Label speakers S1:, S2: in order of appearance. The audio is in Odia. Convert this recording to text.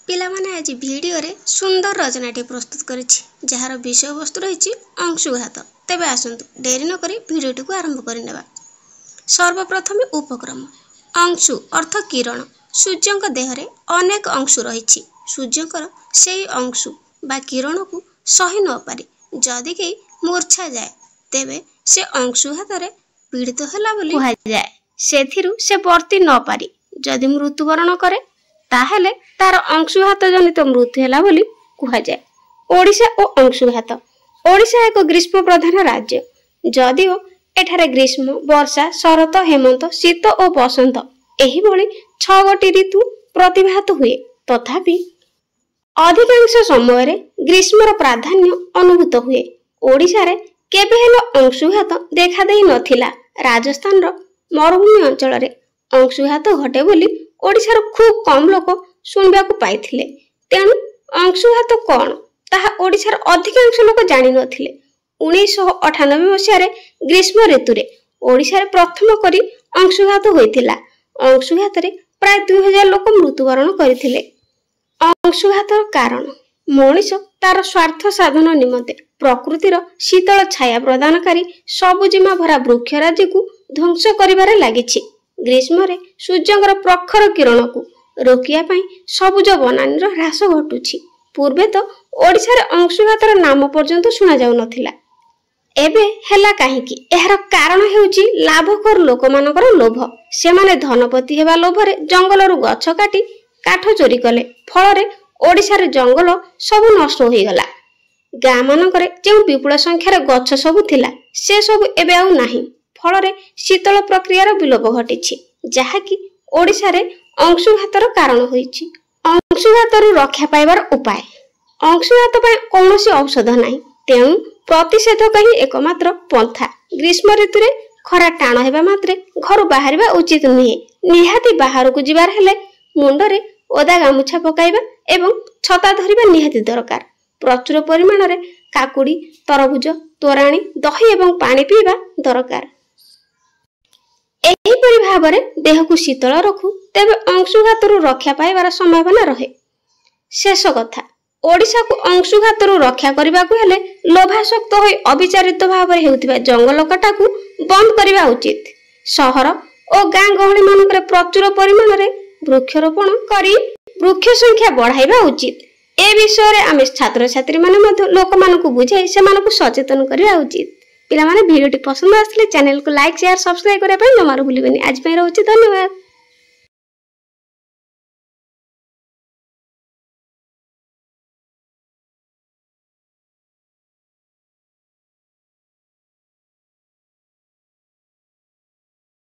S1: ପିଲାମାନେ ଆଜି ଭିଡ଼ିଓରେ ସୁନ୍ଦର ରଚନାଟି ପ୍ରସ୍ତୁତ କରିଛି, ଯାହାର ବିଷୟବସ୍ତୁ ରହିଛି ଅଂଶୁଘାତ। ତେବେ ଆସନ୍ତୁ ଡେରି ନକରି ଭିଡ଼ିଓଟିକୁ ଆରମ୍ଭ କରିନେବା। ସର୍ବପ୍ରଥମେ ଉପକ୍ରମ। ଅଂଶୁ ଅର୍ଥ କିରଣ। ସୂର୍ଯ୍ୟଙ୍କ ଦେହରେ ଅନେକ ଅଂଶୁ ରହିଛି। ସୂର୍ଯ୍ୟଙ୍କର ସେହି ଅଂଶୁ ବା କିରଣକୁ ସହି ନ ପାରି ଯଦି କେହି ମୂର୍ଚ୍ଛା ଯାଏ, ତେବେ ସେ ଅଂଶୁଘାତରେ ପୀଡ଼ିତ ହେଲା ବୋଲି କୁହାଯାଏ। ସେଥିରୁ ସେ ବର୍ତ୍ତି ନ ପାରି ଯଦି ମୃତ୍ୟୁବରଣ କରେ, ତାହେଲେ ତାର ଅଂଶୁଘାତ ଜନିତ ମୃତ୍ୟୁ ହେଲା ବୋଲି କୁହାଯାଏ। ଓଡ଼ିଶା ଓ ଅଂଶୁଘାତ। ଓଡ଼ିଶା ଏକ ଗ୍ରୀଷ୍ମ ପ୍ରଧାନ ରାଜ୍ୟ। ଯଦିଓ ଏଠାରେ ଗ୍ରୀଷ୍ମ, ବର୍ଷା, ଶରତ, ହେମନ୍ତ, ଶୀତ ଓ ବସନ୍ତ ଏହିଭଳି 6 ଗୋଟି ଋତୁ ପ୍ରତିଭାତ ହୁଏ, ତଥାପି ଅଧିକାଂଶ ସମୟରେ ଗ୍ରୀଷ୍ମର ପ୍ରାଧାନ୍ୟ ଅନୁଭୂତ ହୁଏ। ଓଡ଼ିଶାରେ କେବେ ହେଲେ ଅଂଶୁଘାତ ଦେଖାଦେଇ ନଥିଲା। ରାଜସ୍ଥାନର ମରୁଭୂମି ଅଞ୍ଚଳରେ ଅଂଶୁଘାତ ଘଟେ ବୋଲି ଓଡ଼ିଶାର ଖୁବ୍ କମ୍ ଲୋକ ଶୁଣିବାକୁ ପାଇଥିଲେ। ତେଣୁ ଅଂଶୁଘାତ କ'ଣ ତାହା ଓଡ଼ିଶାର ଅଧିକାଂଶ ଲୋକ ଜାଣିନଥିଲେ। 1998 ମସିହାରେ ଗ୍ରୀଷ୍ମ ଋତୁରେ ଓଡ଼ିଶାରେ ପ୍ରଥମ କରି ଅଂଶୁଘାତ ହୋଇଥିଲା। ଅଂଶୁଘାତରେ ପ୍ରାୟ 2000 ଲୋକ ମୃତ୍ୟୁବରଣ କରିଥିଲେ। ଅଂଶୁଘାତର କାରଣ। ମଣିଷ ତାର ସ୍ୱାର୍ଥ ସାଧନ ନିମନ୍ତେ ପ୍ରକୃତିର ଶୀତଳ ଛାୟା ପ୍ରଦାନକାରୀ ସବୁଜିମା ଭରା ବୃକ୍ଷରାଜିକୁ ଧ୍ୱଂସ କରିବାରେ ଲାଗିଛି। ଗ୍ରୀଷ୍ମରେ ସୂର୍ଯ୍ୟଙ୍କର ପ୍ରଖର କିରଣକୁ ରୋକିବା ପାଇଁ ସବୁଜ ବନାନୀର ହ୍ରାସ ଘଟୁଛି। ପୂର୍ବେ ତ ଓଡ଼ିଶାରେ ଅଂଶୁଘାତର ନାମ ପର୍ଯ୍ୟନ୍ତ ଶୁଣାଯାଉନଥିଲା। ଏବେ ହେଲା କାହିଁକି? ଏହାର କାରଣ ହେଉଛି ଲାଭଖୋର ଲୋକମାନଙ୍କର ଲୋଭ। ସେମାନେ ଧନପତି ହେବା ଲୋଭରେ ଜଙ୍ଗଲରୁ ଗଛ କାଟି କାଠ ଚୋରି କଲେ। ଫଳରେ ଓଡ଼ିଶାରେ ଜଙ୍ଗଲ ସବୁ ନଷ୍ଟ ହୋଇଗଲା। ଗାଁ ମାନଙ୍କରେ ଯେଉଁ ବିପୁଳ ସଂଖ୍ୟାର ଗଛ ସବୁ ଥିଲା, ସେ ସବୁ ଏବେ ଆଉ ନାହିଁ। ଫଳରେ ଶୀତଳ ପ୍ରକ୍ରିୟାର ବିଲୋପ ଘଟିଛି, ଯାହାକି ଓଡ଼ିଶାରେ ଅଂଶୁଘାତର କାରଣ ହୋଇଛି। ଅଂଶୁଘାତରୁ ରକ୍ଷା ପାଇବାର ଉପାୟ। ଅଂଶୁଘାତ ପାଇଁ କୌଣସି ଔଷଧ ନାହିଁ, ତେଣୁ ପ୍ରତିଷେଧକ ହିଁ એકમાત્ર ପନ୍ଥା। ଗ୍ରୀଷ୍ମ ଋତୁରେ ଖରା ଟାଣ ହେବା ମାତ୍ରେ ଘରୁ ବାହାରିବା ଉଚିତ ନୁହେଁ। ନିହାତି ବାହାରକୁ ଯିବାର ହେଲେ ମୁଣ୍ଡରେ ଓଦା ଗାମୁଛା ପକାଇବା ଏବଂ ଛତା ଧରିବା ନିହାତି ଦରକାର। ପ୍ରଚୁର ପରିମାଣରେ କାକୁଡ଼ି, ତରଭୁଜ, ତୋରାଣି, ଦହି ଏବଂ ପାଣି ପିଇବା ଦରକାର। ଏହିପରି ଭାବରେ ଦେହକୁ ଶୀତଳ ରଖୁ, ତେବେ ଅଂଶୁଘାତରୁ ରକ୍ଷା ପାଇବାର ସମ୍ଭାବନା ରହେ। ଶେଷ କଥା, ଓଡ଼ିଶାକୁ ଅଂଶୁଘାତରୁ ରକ୍ଷା କରିବାକୁ ହେଲେ ଲୋଭାସକ୍ତ ହୋଇ ଅବିଚାରିତ ଭାବରେ ହେଉଥିବା ଜଙ୍ଗଲ କଟାକୁ ବନ୍ଦ କରିବା ଉଚିତ। ସହର ଓ ଗାଁ ଗହଳି ମାନଙ୍କରେ ପ୍ରଚୁର ପରିମାଣରେ ବୃକ୍ଷରୋପଣ କରି ବୃକ୍ଷ ସଂଖ୍ୟା ବଢ଼ାଇବା ଉଚିତ। ଏ ବିଷୟରେ ଆମେ ଛାତ୍ରଛାତ୍ରୀମାନେ ମଧ୍ୟ ଲୋକମାନଙ୍କୁ ବୁଝାଇ ସେମାନଙ୍କୁ ସଚେତନ କରିବା ଉଚିତ। ପିଲାମାନେ ଭିଡ଼ିଓଟି ପସନ୍ଦ ଆସିଲେ ଚ୍ୟାନେଲକୁ ଲାଇକ୍, ସେୟାର, ସବସ୍କ୍ରାଇବ କରିବା ପାଇଁ ଜମାରୁ ଭୁଲିବେନି। ଆଜି ପାଇଁ ରହୁଛି, ଧନ୍ୟବାଦ।